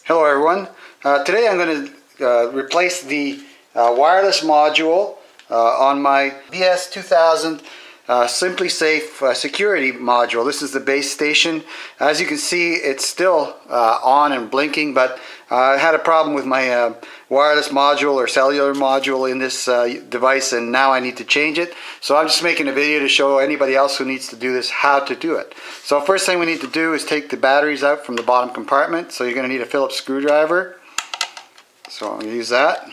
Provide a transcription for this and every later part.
Hello everyone. Today I'm going to replace the wireless module on my BS2000 Simply Safe security module. This is the base station. As you can see, it's still on and blinking, but I had a problem with my wireless module or cellular module in this device, and now I need to change it. So I'm just making a video to show anybody else who needs to do this how to do it. So first thing we need to do is take the batteries out from the bottom compartment. So you're going to need a Phillips screwdriver. So I'm going to use that.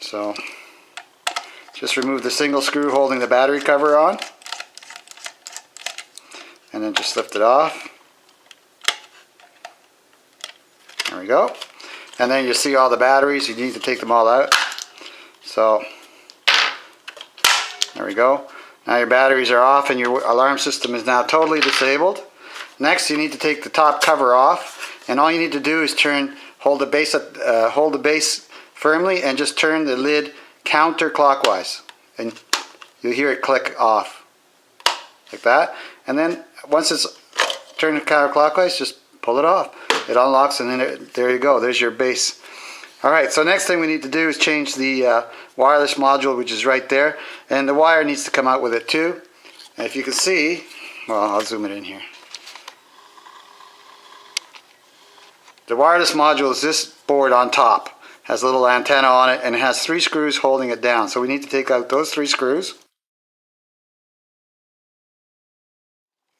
So just remove the single screw holding the battery cover on, and then just lift it off. There we go. And then you see all the batteries. You need to take them all out. So there we go. Now your batteries are off and your alarm system is now totally disabled. Next, you need to take the top cover off, and all you need to do is hold the base firmly and just turn the lid counterclockwise, and you'll hear it click off like that. And then once it's turned counterclockwise, just pull it off. It unlocks, and then there you go. There's your base. Alright, so next thing we need to do is change the wireless module, which is right there, and the wire needs to come out with it too. And if you can see, well, I'll zoom it in here. The wireless module is this board on top. Has a little antenna on it, and it has 3 screws holding it down. So we need to take out those 3 screws.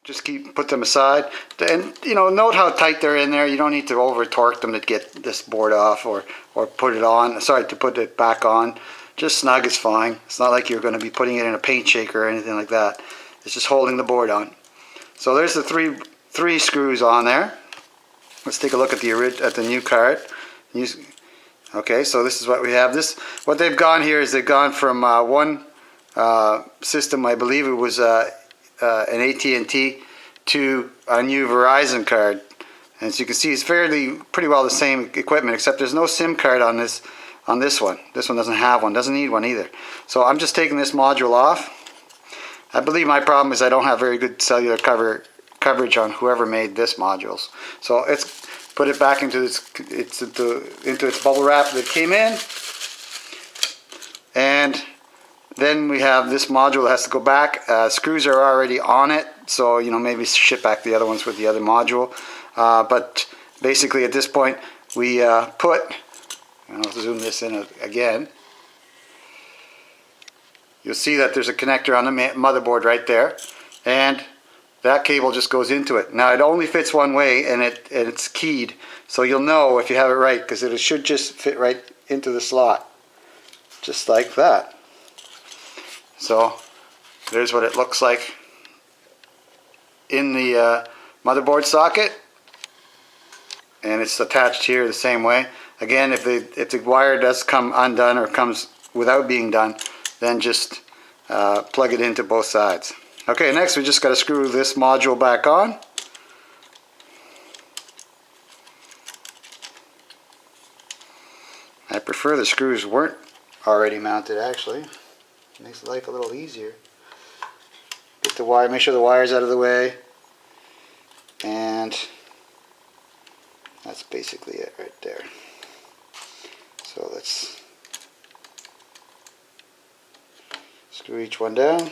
Just put them aside, and note how tight they're in there. You don't need to over torque them to get this board off or put it on. Sorry, to put it back on. Just snug is fine. It's not like you're going to be putting it in a paint shaker or anything like that. It's just holding the board on. So there's the three screws on there. Let's take a look at the new card. Okay, so this is what we have. What they've gone here is they've gone from one system, I believe it was an AT&T, to a new Verizon card. And as you can see, it's pretty well the same equipment, except there's no SIM card on this one. This one doesn't have one, doesn't need one either. So I'm just taking this module off. I believe my problem is I don't have very good cellular coverage on whoever made this modules. So it's put it back into its bubble wrap that came in, and then we have this module that has to go back. Screws are already on it, so maybe ship back the other ones with the other module. But basically at this point we put, and I'll zoom this in again. You'll see that there's a connector on the motherboard right there, and that cable just goes into it. Now it only fits one way, and it's keyed, so you'll know if you have it right, because it should just fit right into the slot, just like that. So there's what it looks like in the motherboard socket, and it's attached here the same way. Again, if the wire does come undone or comes without being done, then just plug it into both sides. Okay, next we just got to screw this module back on. I prefer the screws weren't already mounted, actually. It makes life a little easier. Get the wire, make sure the wire's out of the way, and that's basically it right there. So let's screw each one down.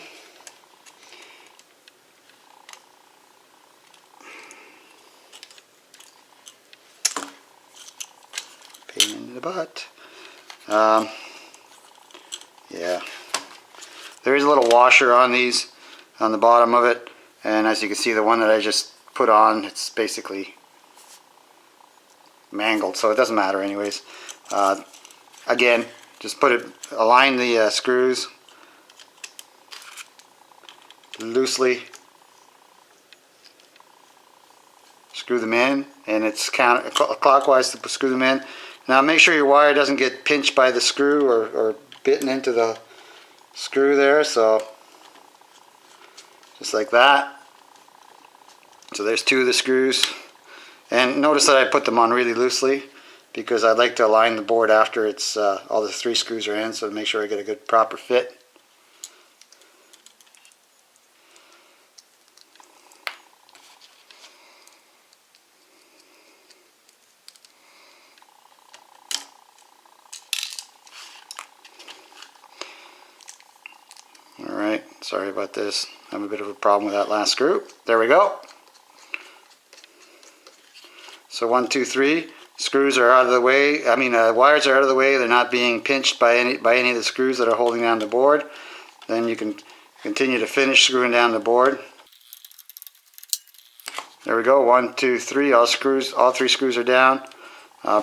Pain in the butt. Yeah, there is a little washer on these, on the bottom of it, and as you can see, the one that I just put on, it's basically mangled, so it doesn't matter anyways. Again, just align the screws loosely, screw them in, and it's clockwise to screw them in. Now make sure your wire doesn't get pinched by the screw or bitten into the screw there, so just like that. So there's 2 of the screws, and notice that I put them on really loosely because I'd like to align the board after it's all the 3 screws are in, so to make sure I get a good proper fit. Sorry about this. I have a bit of a problem with that last screw. There we go. So 1, 2, 3. Screws are out of the way. I mean, wires are out of the way. They're not being pinched by any of the screws that are holding down the board. Then you can continue to finish screwing down the board. There we go. 1, 2, 3. All 3 screws are down.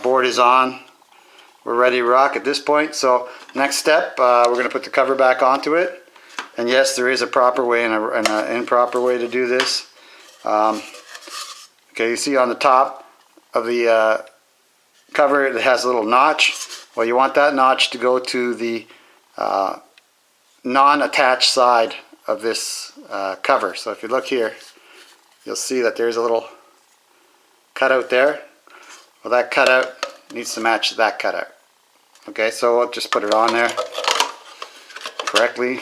Board is on. We're ready to rock at this point. So next step, we're going to put the cover back onto it. And yes, there is a proper way and an improper way to do this. Okay, you see on the top of the cover it has a little notch. Well, you want that notch to go to the non-attached side of this cover. So if you look here, you'll see that there's a little cutout there. Well, that cutout needs to match that cutout. Okay, so I'll just put it on there correctly.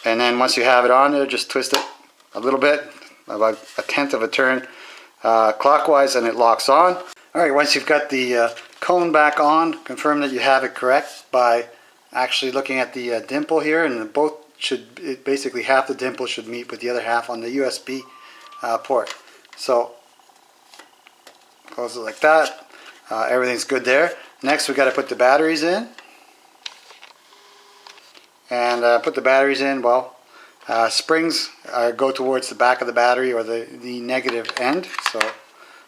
And then once you have it on there, just twist it a little bit, about 1/10 of a turn clockwise, and it locks on. Alright, once you've got the cone back on, confirm that you have it correct by actually looking at the dimple here, and both should, basically half the dimple should meet with the other half on the USB port. So close it like that. Everything's good there. Next we've got to put the batteries in. And put the batteries in, well, springs go towards the back of the battery, or the negative end. So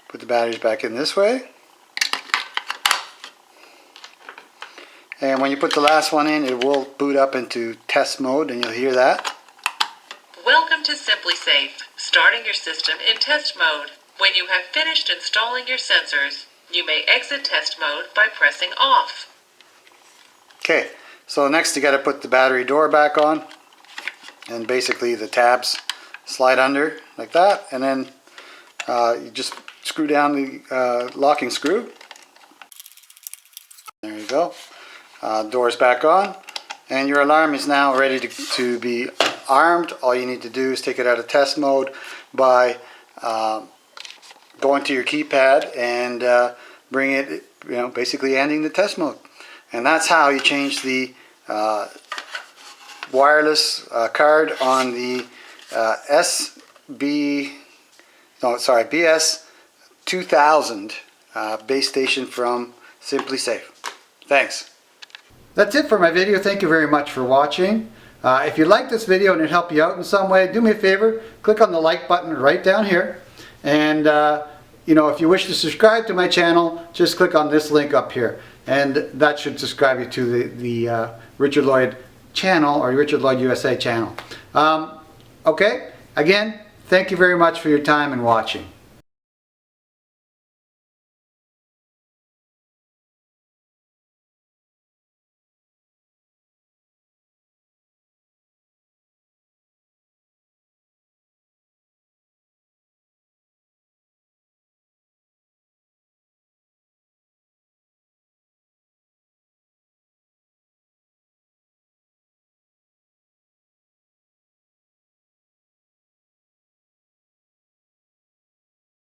put the batteries back in this way. And when you put the last one in, it will boot up into test mode, and you'll hear that. Welcome to Simply Safe, starting your system in test mode. When you have finished installing your sensors, you may exit test mode by pressing off. Okay, so next you got to put the battery door back on, and basically the tabs slide under like that, and then you just screw down the locking screw. There you go. Door's back on, and your alarm is now ready to be armed. All you need to do is take it out of test mode by going to your keypad and bring it, basically ending the test mode. And that's how you change the wireless card on the BS2000 base station from Simply Safe. Thanks. That's it for my video. Thank you very much for watching. If you like this video and it helped you out in some way, do me a favor, click on the like button right down here. And if you wish to subscribe to my channel, just click on this link up here. And that should subscribe you to the Richard Lloyd channel, or Richard Lloyd USA channel. Okay, again, thank you very much for your time and watching.